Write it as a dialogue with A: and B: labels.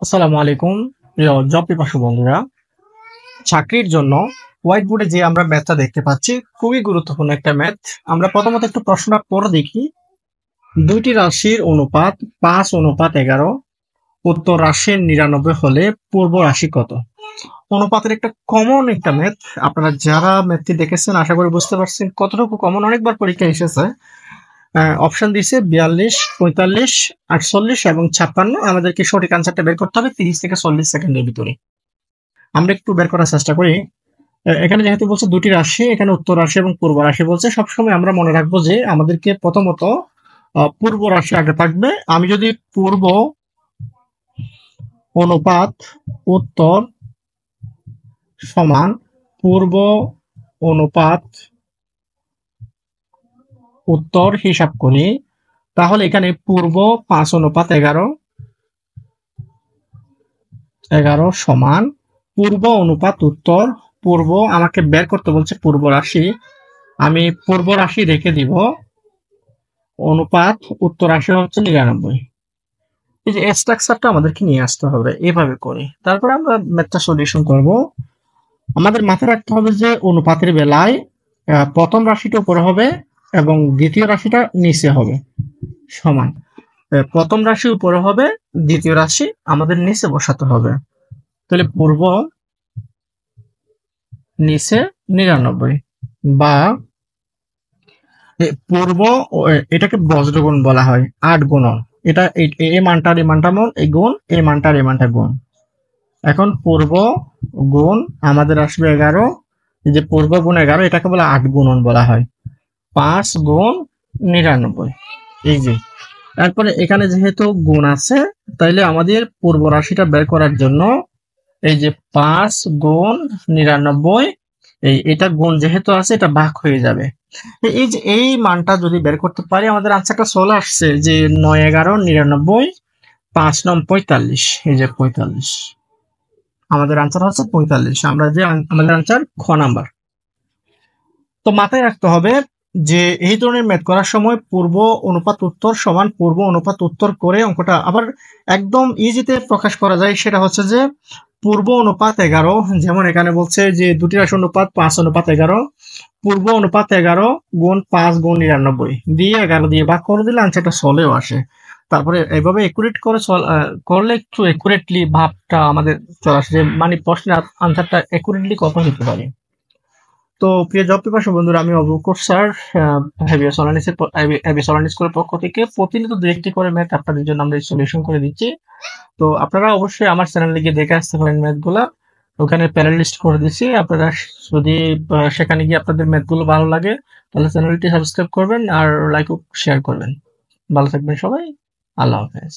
A: আসসালামু আলাইকুম প্রিয় জব পিপাসু বন্ধুরা। চাকরির জন্য হোয়াইট বোর্ডে যে আমরা ম্যাথটা দেখতে পাচ্ছি খুবই গুরুত্বপূর্ণ একটা ম্যাথ। আমরা প্রথমত একটু প্রশ্নটা পড়ে দেখি। দুইটি রাশির অনুপাত 5:11, উত্তর রাশির 99 হলে পূর্ব রাশি কত? অনুপাতের একটা কমন একটা ম্যাথ। আপনারা যারা ম্যাথটি দেখেছেন আশা করি বুঝতে পারছেন কতটুকু কমন। অনেকবার পরীক্ষা এসেছে। অপশন দিছে 42, 45, 48 এবং 56। আমাদেরকে সঠিক আনসারটা বের করতে হবে 30 থেকে 40 সেকেন্ডের ভিতরে। আমরা একটু বের করার চেষ্টা করি। এখানে যেহেতু বলছে দুটি রাশি, এখানে উত্তর রাশি এবং পূর্ব রাশি বলছে। সবসময় আমরা মনে রাখবো যে আমাদেরকে প্রথমত পূর্ব রাশি আগে থাকবে। আমি যদি পূর্ব অনুপাত উত্তর সমান পূর্ব অনুপাত উত্তর হিসাব করি, তাহলে এখানে পূর্ব 5:11 সমান পূর্ব অনুপাত উত্তর। পূর্ব আমাকে বের করতে বলছে পূর্ব রাশি, আমি পূর্ব রাশি রেখে দিব। অনুপাত উত্তর রাশি হচ্ছে 99। এই যে স্ট্রাকচারটা আমাদেরকে নিয়ে আসতে হবে এভাবে করে, তারপরে আমরা ম্যাথটা সলিউশন করব। আমাদের মাথায় রাখতে হবে যে অনুপাতের বেলায় প্রথম রাশিটা উপরে হবে এবং দ্বিতীয় রাশিটা নিচে হবে সমান। প্রথম রাশি উপরে হবে, দ্বিতীয় রাশি আমাদের নিচে বসাতে হবে। তাহলে পূর্ব নিচে 99 বা পূর্ব, এটাকে বজ্রগুণ বলা হয়, 8 গুণন। এটা এই মানটার এই মানটা এই গুণ, এই মানটার এই মানটা গুণ। এখন পূর্ব গুণ আমাদের আসবে 11। এই যে পূর্ব গুণ 11, এটাকে বলে 8 গুণন বলা হয়। 5 গুণ 99। এই যে তারপরে এখানে যেহেতু গুণ আছে, তাইলে আমাদের পূর্ব রাশিটা বের করার জন্য এই যে 5 গুণ 99, এটা গুণ যেহেতু আছে এটা ভাগ হয়ে যাবে। এই যে এই মানটা যদি বের করতে পারি আমাদের আনসারটা চলে আসছে যে 9, 11, 99, 5, 9, 45। এই যে 45, আমাদের আনসার হচ্ছে 45। আমরা যে আমাদের আনসার খ নাম্বার। তো মাথায় রাখতে হবে যে এই ধরনের ম্যাথ করার সময় পূর্ব অনুপাত উত্তর সমান পূর্ব অনুপাত উত্তর করে অঙ্কটা আবার একদম ইজিতে প্রকাশ করা যায়। সেটা হচ্ছে যে পূর্ব অনুপাত 11, যেমন এখানে বলছে যে দুটি রাশি অনুপাত 5:11, পূর্ব অনুপাত 11 গুণ 5 গুণ 99 দিয়ে 11 দিয়ে ভাগ করে দিলে আনসারটা চলেও আসে। তারপরে এইভাবে একুরেট করে করলে একটু একুরেটলি ভাবটা আমাদের চলে আসে, মানে প্রশ্নের আনসারটা একুরেটলি কত হতে পারে। তো প্রিয় জব পিপাসু বন্ধুরা, আমি অবকর স্যার হেভিয়াস অনলাইন স্কুলের পক্ষ থেকে প্রতিনিয়ত 2-1টি করে ম্যাথ আপনাদের জন্য আমরা সলিউশন করে দিচ্ছি। তো আপনারা অবশ্যই আমার চ্যানেলে গিয়ে দেখে আসতে পারেন ম্যাথগুলা। ওখানে প্যানেলিস্ট করে দিচ্ছি। আপনারা যদি সেখানে গিয়ে আপনাদের ম্যাথগুলো ভালো লাগে তাহলে চ্যানেলটি সাবস্ক্রাইব করবেন আর লাইক ও শেয়ার করবেন। ভালো থাকবেন সবাই। আল্লাহ হাফেজ।